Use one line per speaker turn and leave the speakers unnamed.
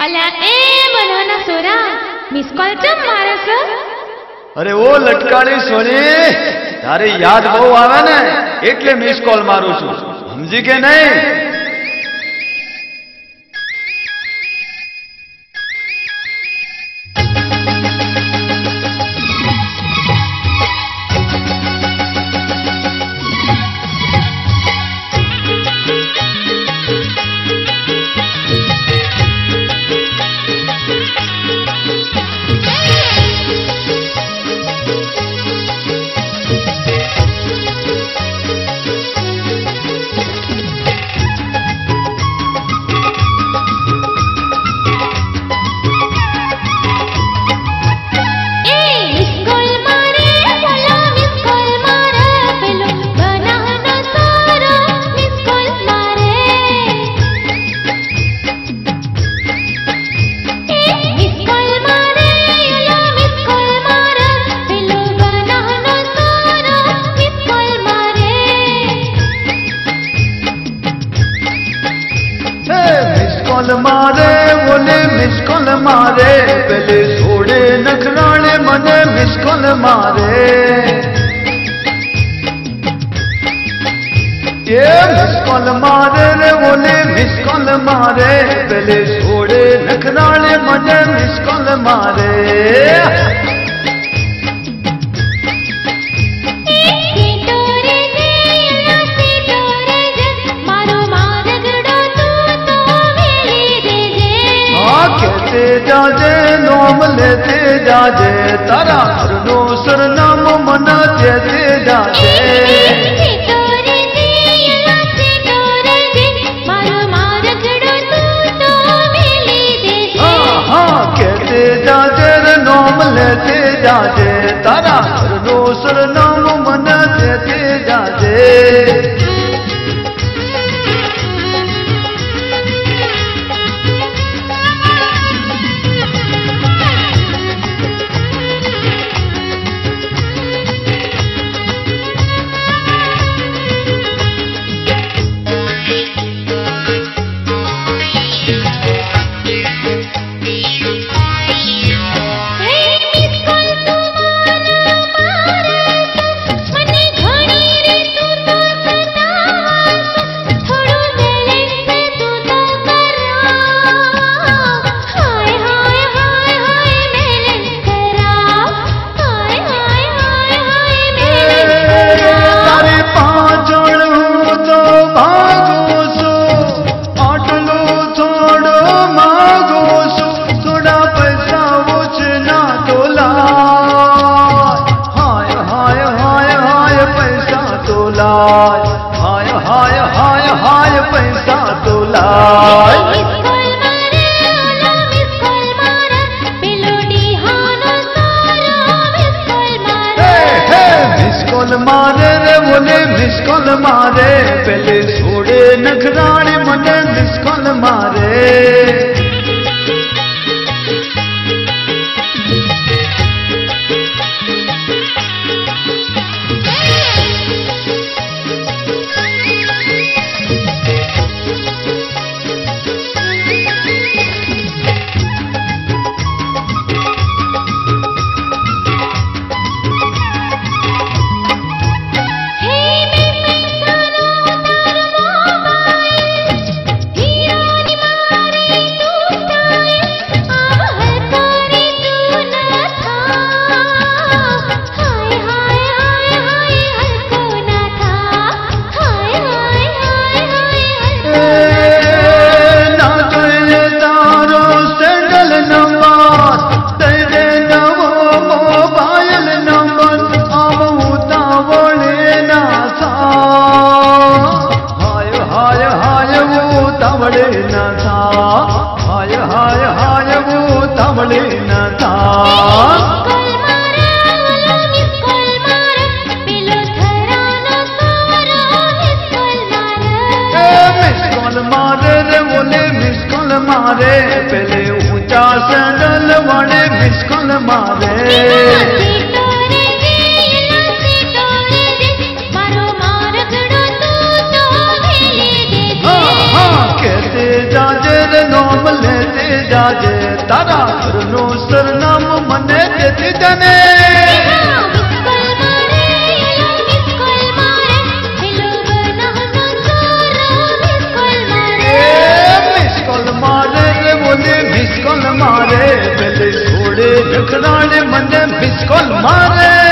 અલ્યા એ banana સોરા miss call ચમ મારસ?
અરે ઓ લટકાળી સોરી, તારી યાદ બહુ આવે ને એટલે મિસ કોલ મારું છું, સમજી કે નહીં? मारे बोले मिस कॉल मारे, पहले छोड़े नखराने मने मिस कॉल मारे। ये मिस कॉल मारे रे बोले मिस कॉल मारे, पहले छोड़े नखराने मने मिस कॉल मारे। जाजे नोम लेते जाजे, तारा हरनो सरनाम मना देते जाजे। हाँ कहते जाजे रे नोम लेते जाजे, तारा हरनो सरनाम मना देते जाजे। हाय हाय हाय हाय पैसा तो लाय। मिस कॉल मारे रे बोले मिस कॉल मारे, पहले छोड़े नखराने मने मिस कॉल मारे। हाय हाय हाय वो तमले न था। मिस कॉल मारे रे बोले मिस कॉल मारे, पहले ऊंचा सैंडल वाले मिस कॉल मारे। कहते जाजे रे नोम लेते જાજે તારા ઘરનું સરનામું મને દેતી જાને મિસ કોલ મારે પેલે છોડે રખડાને મને મિસ કોલ મારે